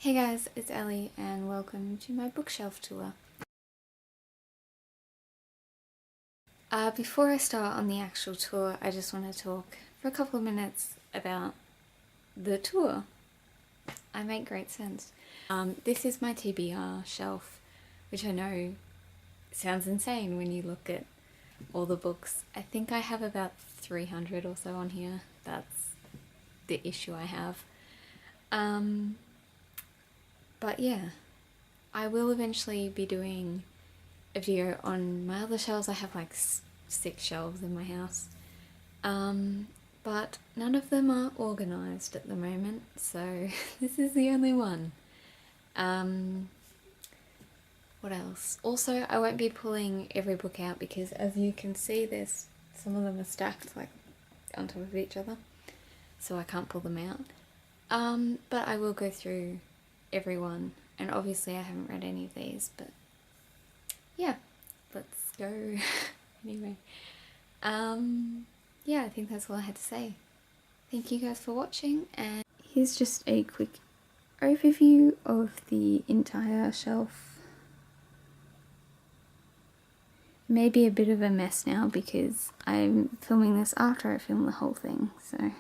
Hey guys, it's Ellie and welcome to my bookshelf tour. Before I start on the actual tour, I just want to talk for a couple of minutes about the tour. I make great sense. This is my TBR shelf, which I know sounds insane when you look at all the books. I think I have about 300 or so on here. That's the issue I have. But yeah, I will eventually be doing a video on my other shelves. I have like 6 shelves in my house, but none of them are organised at the moment, so this is the only one. What else? Also, I won't be pulling every book out because, as you can see, there's some of them are stacked like on top of each other, so I can't pull them out. But I will go through every one, and obviously I haven't read any of these, but yeah, let's go. Anyway, yeah, I think that's all I had to say. Thank you guys for watching, and here's just a quick overview of the entire shelf. It may be a bit of a mess now because I'm filming this after I filmed the whole thing, so I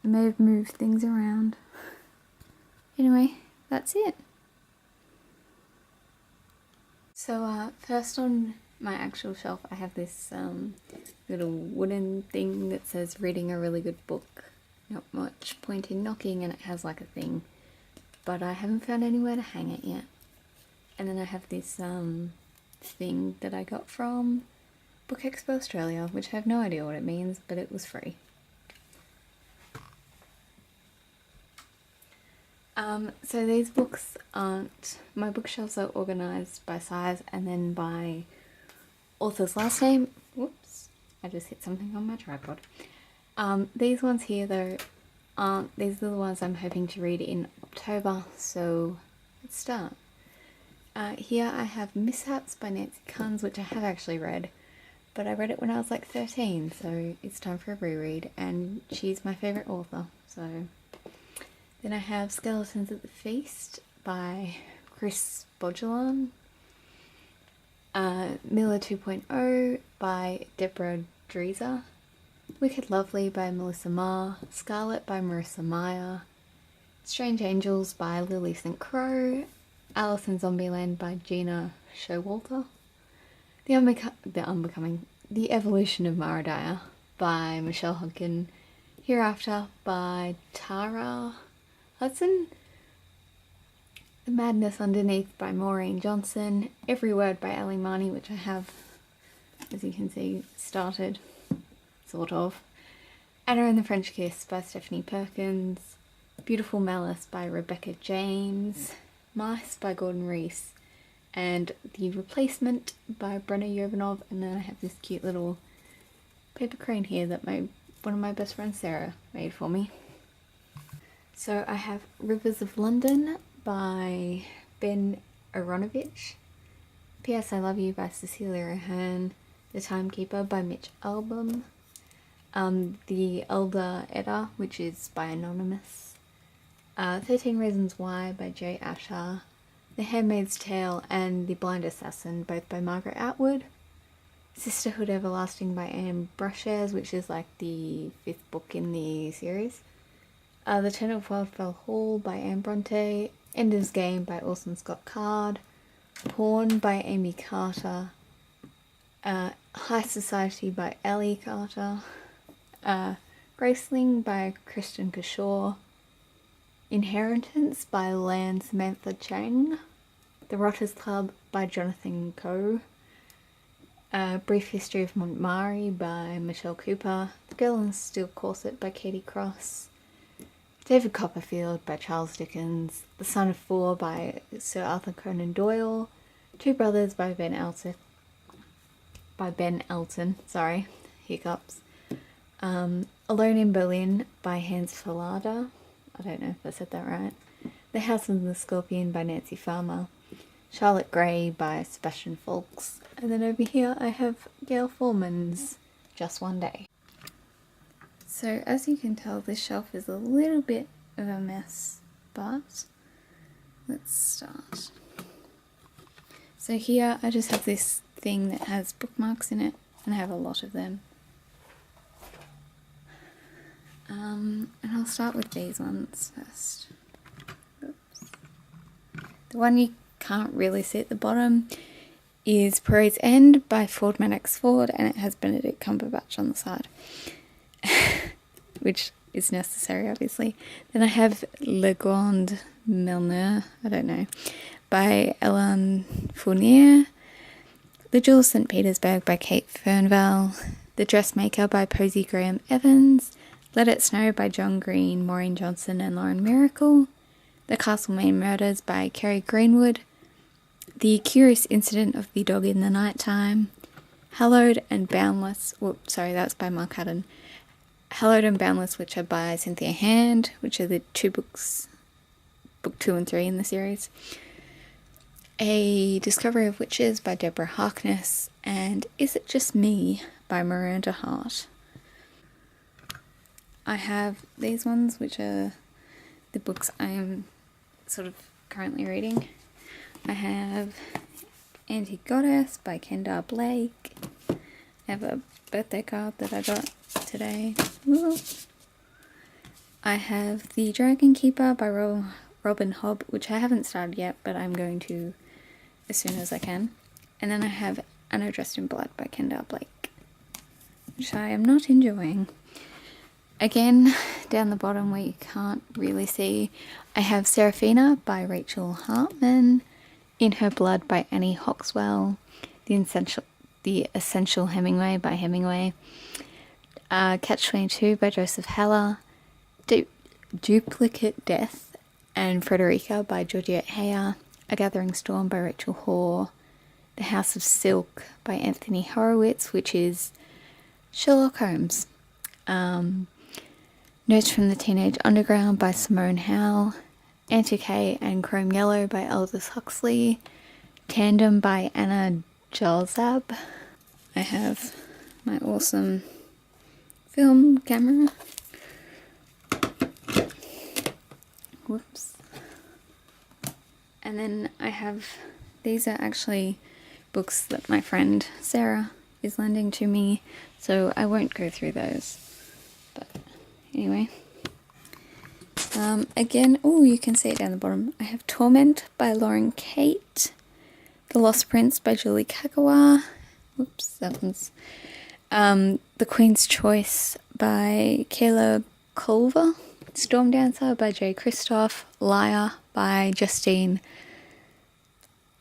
may have moved things around. Anyway, that's it. So first on my actual shelf I have this little wooden thing that says reading a really good book. Not much point in knocking, and it has like a thing, but I haven't found anywhere to hang it yet. And then I have this thing that I got from Book Expo Australia, which I have no idea what it means, but it was free. So these books aren't, my bookshelves are organised by size and then by author's last name. Whoops, I just hit something on my tripod. These ones here though aren't, these are the ones I'm hoping to read in October, so let's start. Here I have Mishaps by Nancy Kunz, which I have actually read, but I read it when I was like 13, so it's time for a reread, and she's my favourite author, so. Then I have Skeletons at the Feast by Chris Boggelan. Miller 2.0 by Deborah Dreeser. Wicked Lovely by Melissa Marr. Scarlet by Marissa Meyer. Strange Angels by Lily St. Crow. Alice in Zombieland by Gina Showalter. The Evolution of Mara Dyer by Michelle Hodkin. Hereafter by Tara Hudson. The Madness Underneath by Maureen Johnson. Every Word by Ellie Marnie, which I have, as you can see, started, sort of. Anna and the French Kiss by Stephanie Perkins. Beautiful Malice by Rebecca James. Mice by Gordon Reese. And The Replacement by Brenna Yovanov. And then I have this cute little paper crane here that one of my best friends Sarah made for me. So I have Rivers of London by Ben Aronovich, P.S. I Love You by Cecilia Ahern, The Timekeeper by Mitch Albom, The Elder Edda, which is by Anonymous, 13 Reasons Why by Jay Asher, The Handmaid's Tale and The Blind Assassin, both by Margaret Atwood, Sisterhood Everlasting by Anne Brashares, which is like the 5th book in the series, The Tenant of Wildfell Hall by Anne Bronte, Ender's Game by Orson Scott Card, Porn by Amy Carter, High Society by Ellie Carter, Graceling by Kristen Kishore, Inheritance by Lan Samantha Chang, The Rotters Club by Jonathan Coe, Brief History of Montmartre by Michelle Cooper, The Girl in the Steel Corset by Katie Cross, David Copperfield by Charles Dickens, The Son of Four by Sir Arthur Conan Doyle, Two Brothers by Ben Elton, sorry, hiccups, Alone in Berlin by Hans Fallada, I don't know if I said that right, The House of the Scorpion by Nancy Farmer, Charlotte Gray by Sebastian Faulks, and then over here I have Gail Forman's Just One Day. So as you can tell, this shelf is a little bit of a mess, but let's start. So here I just have this thing that has bookmarks in it, and I have a lot of them. And I'll start with these ones first. Oops. The one you can't really see at the bottom is Parade's End by Ford Maddox Ford, and it has Benedict Cumberbatch on the side, which is necessary, obviously. Then I have Le Grand Milner, I don't know, by Ellen Fournier, The Jewel of St. Petersburg by Kate Fernvale, The Dressmaker by Posey Graham Evans, Let It Snow by John Green, Maureen Johnson and Lauren Miracle, The Castlemaine Murders by Kerry Greenwood, The Curious Incident of the Dog in the Nighttime, Hallowed and Boundless, that's by Mark Haddon, Hallowed and Boundless, which are by Cynthia Hand, which are the two books, book 2 and 3 in the series, A Discovery of Witches by Deborah Harkness, and Is It Just Me by Miranda Hart. I have these ones, which are the books I am sort of currently reading. I have Anti-Goddess by Kendar Blake. I have a birthday card that I got today. Woo. I have The Dragon Keeper by Robin Hobb, which I haven't started yet, but I'm going to as soon as I can. And then I have Anna Dressed in Blood by Kendar Blake, which I am not enjoying. Again, down the bottom where you can't really see, I have Seraphina by Rachel Hartman, In Her Blood by Annie Hawkswell, The Essential Hemingway by Hemingway, Catch-22 by Joseph Heller, Duplicate Death and Frederica by Georgette Heyer, A Gathering Storm by Rachel Hoare, The House of Silk by Anthony Horowitz, which is Sherlock Holmes, Notes from the Teenage Underground by Simone Howell, Antique and Chrome Yellow by Aldous Huxley, Tandem by Anna Jalzab. I have my awesome film camera. Whoops. And then I have, these are actually books that my friend Sarah is lending to me, so I won't go through those. But anyway. Again, you can see it down the bottom. I have Torment by Lauren Kate, The Lost Prince by Julie Kagawa. Whoops, that one's... The Queen's Choice by Kayla Culver, Storm Dancer by Jay Christoph, Liar by Justine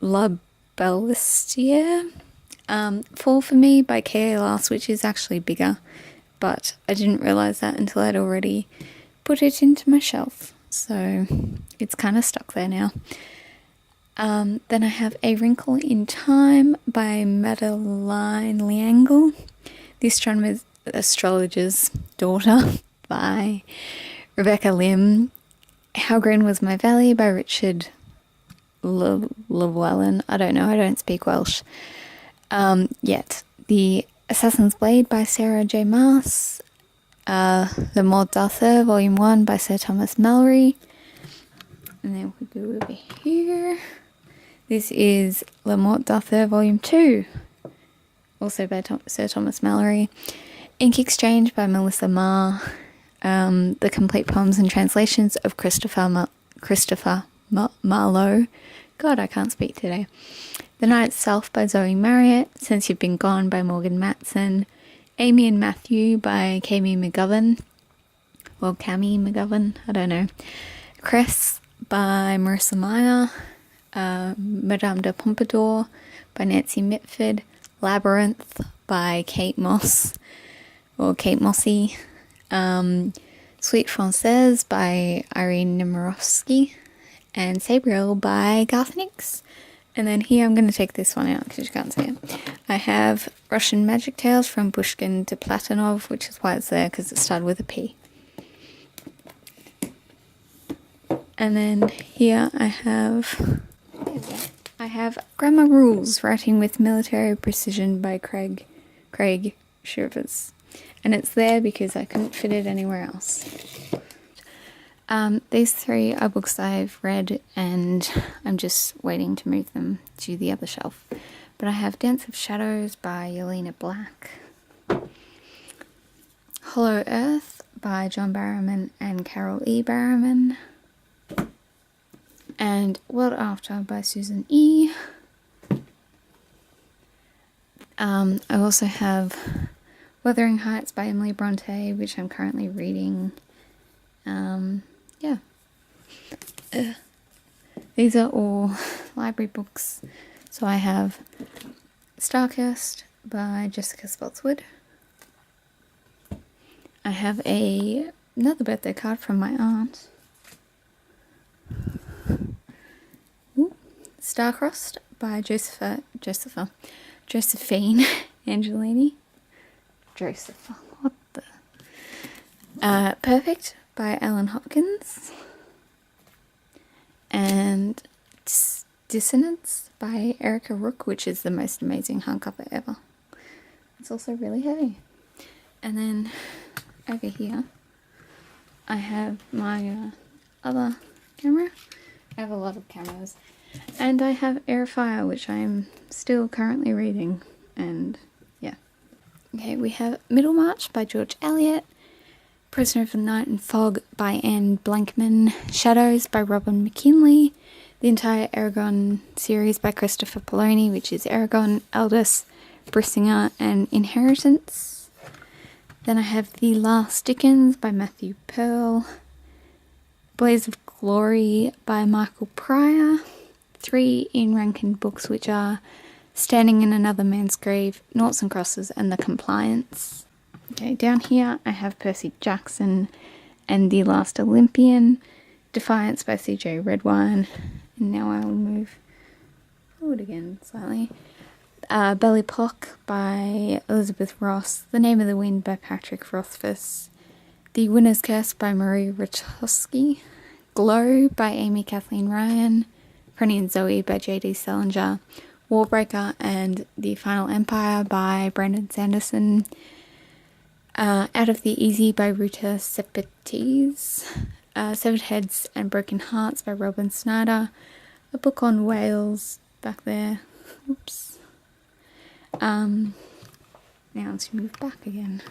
Labellistier, Fall for Me by K.A. Last, which is actually bigger, but I didn't realise that until I'd already put it into my shelf, so it's kind of stuck there now. Then I have A Wrinkle in Time by Madeline Liangle, The Astrologer's Daughter by Rebecca Lim, How Green Was My Valley by Richard Llewellyn. I don't know, I don't speak Welsh yet. The Assassin's Blade by Sarah J. Maas, Le Morte d'Arthur Volume 1 by Sir Thomas Mallory, and then we go over here. This is Le Morte d'Arthur Volume 2, also by Sir Thomas Mallory. Ink Exchange by Melissa Marr, The Complete Poems and Translations of Christopher Marlowe. God, I can't speak today. The Night Itself by Zoe Marriott, Since You've Been Gone by Morgan Matson, Amy and Matthew by Cammy McGovern, or Cammy McGovern, I don't know. Cress by Marissa Meyer, Madame de Pompadour by Nancy Mitford, Labyrinth by Kate Moss, or Kate Mossy, Sweet Française by Irene Nemirovsky, and Sabriel by Garth Nix. And then here I'm going to take this one out because you can't see it. I have Russian Magic Tales from Pushkin to Platonov, which is why it's there, because it started with a P. And then here I have Grammar Rules, Writing with Military Precision by Craig Shivers. And it's there because I couldn't fit it anywhere else. These three are books I've read and I'm just waiting to move them to the other shelf. But I have Dance of Shadows by Yelena Black, Hollow Earth by John Barrowman and Carol E. Barrowman, and World After by Susan E. I also have Wuthering Heights by Emily Bronte, which I'm currently reading. Yeah. These are all library books. So I have Starcast by Jessica Spotswood. I have another birthday card from my aunt. Ooh. Starcrossed by Josephine Angelini. Josepha, what the? Perfect by Ellen Hopkins. And Dissonance by Erica Rook, which is the most amazing hardcover ever. It's also really heavy. And then over here, I have my other camera. I have a lot of cameras. And I have Airfire, which I'm still currently reading. And yeah. Okay, we have Middlemarch by George Eliot, Prisoner of the Night and Fog by Anne Blankman, Shadows by Robin McKinley, the entire Aragon series by Christopher Poloni, which is Aragon, Aldous, Brissinger, and Inheritance. Then I have The Last Dickens by Matthew Pearl, Blaze of Glory by Michael Pryor, 3 Ian Rankin books, which are Standing in Another Man's Grave, Noughts and Crosses, and The Compliance. Okay, down here I have Percy Jackson and The Last Olympian, Defiance by C.J. Redwine, and now I will move forward again slightly. Belly Pock by Elizabeth Ross, The Name of the Wind by Patrick Rothfuss, The Winner's Curse by Marie Rutowski, Glow by Amy Kathleen Ryan, Prenny and Zoe by J.D. Salinger, Warbreaker and The Final Empire by Brandon Sanderson, Out of the Easy by Ruta Sepetys, Severed Heads and Broken Hearts by Robin Snyder, a book on Wales back there. Oops. Now let's move back again.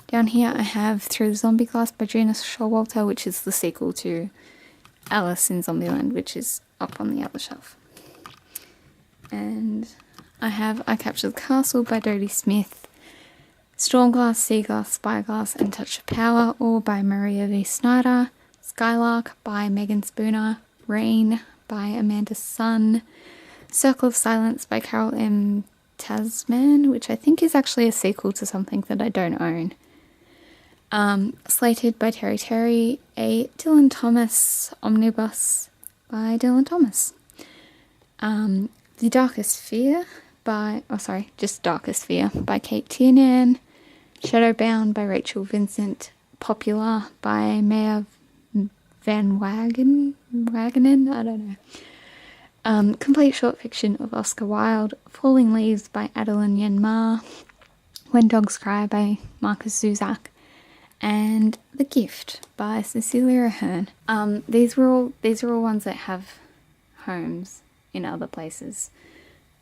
Down here I have Through the Zombie Glass by Gina Showalter, which is the sequel to Alice in Zombieland, which is up on the other shelf. And I have I Captured the Castle by Dodie Smith, Stormglass, Seaglass, Spyglass, and Touch of Power, all by Maria V. Snyder, Skylark by Megan Spooner, Rain by Amanda Sun, Circle of Silence by Carol M. Tasman, which I think is actually a sequel to something that I don't own. Slated by Terry Terry, a Dylan Thomas omnibus by Dylan Thomas. The Darkest Fear by, just Darkest Fear by Kate Tiernan, Shadowbound by Rachel Vincent, Popular by Maya Van Wagenen, I don't know. Complete short fiction of Oscar Wilde, Falling Leaves by Adeline Yanmar, When Dogs Cry by Marcus Zuzak, and The Gift by Cecilia Ahern. These are all ones that have homes in other places,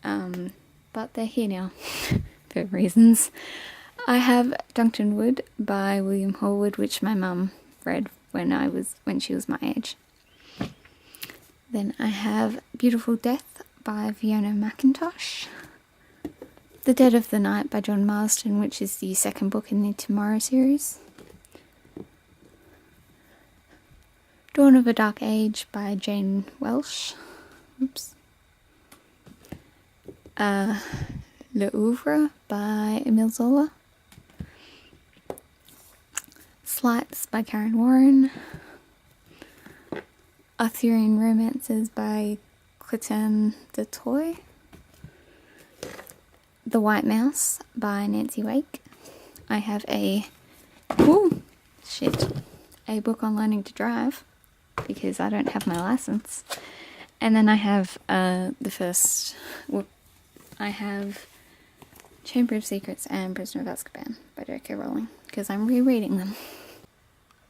but they're here now for reasons. I have Duncton Wood by William Horwood, which my mum read when she was my age. Then I have Beautiful Death by Fiona McIntosh, The Dead of the Night by John Marston, which is the second book in the Tomorrow series, Dawn of a Dark Age by Jane Welsh, Le Ouvre by Emile Zola, Slights by Karen Warren, Arthurian Romances by Clayton DeToy, The White Mouse by Nancy Wake. I have a book on learning to drive because I don't have my license. And then I have I have Chamber of Secrets and Prisoner of Azkaban by J.K. Rowling because I'm rereading them.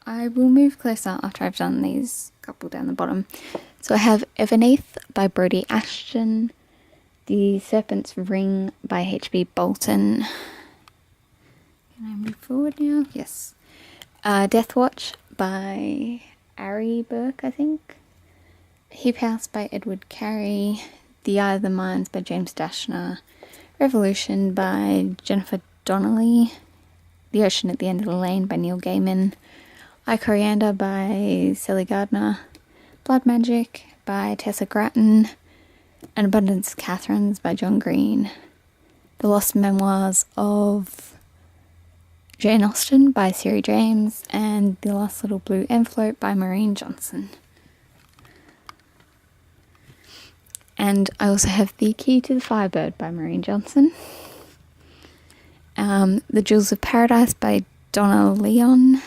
I will move closer after I've done these couple down the bottom. So I have Evaneeth by Brodie Ashton, The Serpent's Ring by H.B. Bolton. Can I move forward now? Yes. Death Watch by Ari Burke, I think. Heap House by Edward Carey. The Eye of the Mines by James Dashner. Revolution by Jennifer Donnelly. The Ocean at the End of the Lane by Neil Gaiman. I Coriander by Sally Gardner. Blood Magic by Tessa Gratton. An Abundance of Catherines by John Green. The Lost Memoirs of Jane Austen by Siri James. And The Last Little Blue Envelope by Maureen Johnson. And I also have The Key to the Firebird by Maureen Johnson. The Jewels of Paradise by Donna Leon.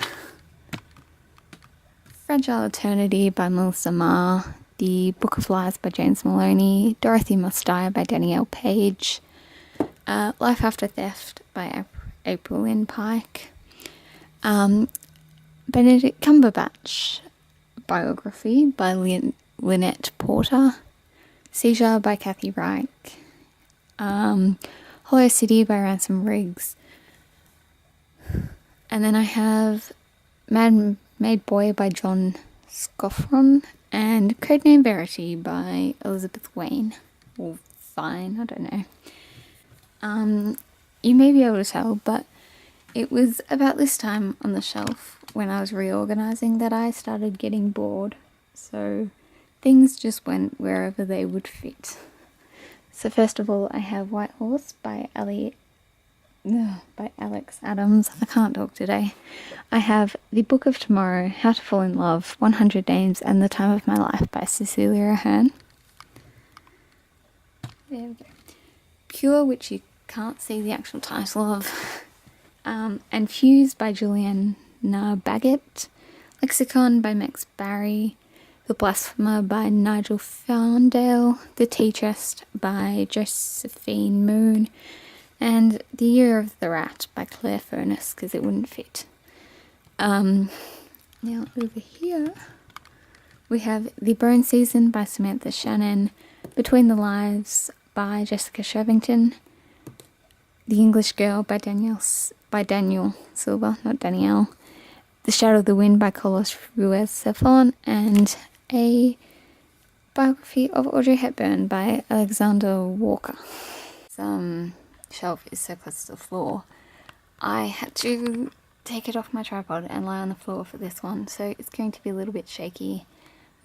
Fragile Eternity by Melissa Marr. The Book of Lies by James Maloney. Dorothy Must Die by Danielle Page. Life After Theft by April Lynn Pike. Benedict Cumberbatch biography by Lynette Porter. Seizure by Kathy Reich. Hollow City by Ransom Riggs. And then I have Made Boy by John Scoffron and Codename Verity by Elizabeth Wayne. Or Vine, I don't know. You may be able to tell, but it was about this time on the shelf when I was reorganising that I started getting bored. So things just went wherever they would fit. So first of all, I have White Horse by Alex Adams. I can't talk today. I have The Book of Tomorrow, How to Fall in Love, 100 Names and the Time of My Life by Cecilia Ahern. There we go. Pure, which you can't see the actual title of. And Fuse by Juliana Baggett. Lexicon by Max Barry. The Blasphemer by Nigel Farndale. The Tea Chest by Josephine Moon. And The Year of the Rat by Claire Furness, because it wouldn't fit. Now over here we have The Bone Season by Samantha Shannon. Between the Lives by Jessica Shervington. The English Girl by Daniel Silva, not Danielle. The Shadow of the Wind by Carlos Ruiz Zafon, and a biography of Audrey Hepburn by Alexander Walker. Some shelf is so close to the floor, I had to take it off my tripod and lie on the floor for this one, so it's going to be a little bit shaky.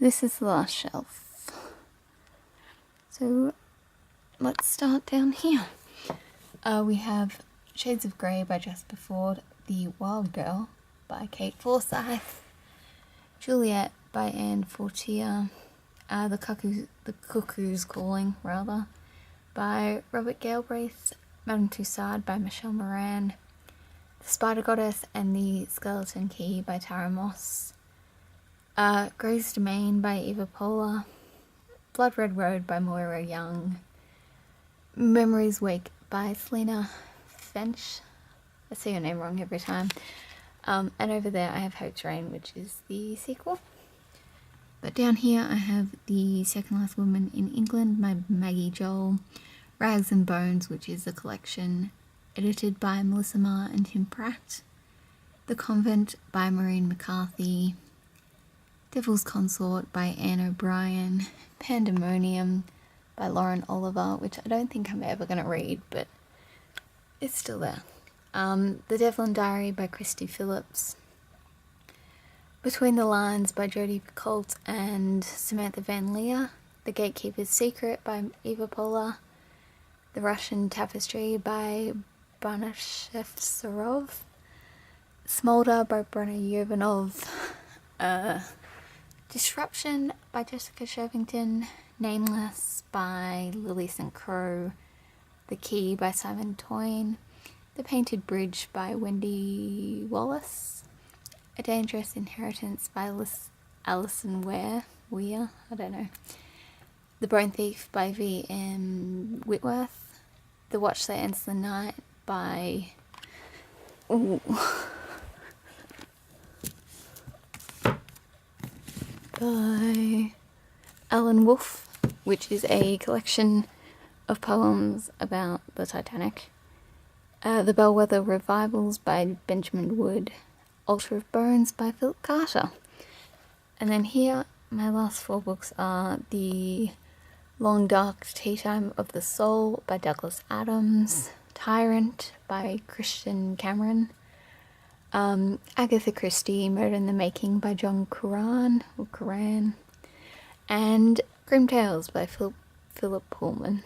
This is the last shelf. So let's start down here. We have Shades of Grey by Jasper Ford, The Wild Girl by Kate Forsyth, Juliet by Anne Fortier, The Cuckoo's Calling, rather, by Robert Galbraith, Madame Tussaud by Michelle Moran, The Spider Goddess and the Skeleton Key by Tara Moss, Grey's Domain by Eva Poehler, Blood Red Road by Moira Young, Memories Wake by Selena Fench. I say your name wrong every time. And over there I have Hope's Reign, which is the sequel. But down here I have The Second Last Woman in England by Maggie Joel, Rags and Bones, which is a collection edited by Melissa Marr and Tim Pratt, The Convent by Maureen McCarthy, Devil's Consort by Anne O'Brien, Pandemonium by Lauren Oliver, which I don't think I'm ever going to read, but it's still there. The Devlin Diary by Christy Phillips, Between the Lines by Jodie Colt and Samantha Van Leer, The Gatekeeper's Secret by Eva Poehler, The Russian Tapestry by Banashevtsarov, Smolder by Brenna Yovanov, Disruption by Jessica Shervington, Nameless by Lily St. Crow, The Key by Simon Toyne, The Painted Bridge by Wendy Wallace, A Dangerous Inheritance by Alison Weir, I don't know, The Bone Thief by V.M. Whitworth, The Watch That Ends the Night by by Alan Wolfe, which is a collection of poems about the Titanic. The Bellwether Revivals by Benjamin Wood. Altar of Bones by Philip Carter. And then here, my last 4 books are The Long Dark Tea Time of the Soul by Douglas Adams, Tyrant by Christian Cameron, Agatha Christie, Murder in the Making by John Curran, and Grim Tales by Philip Pullman.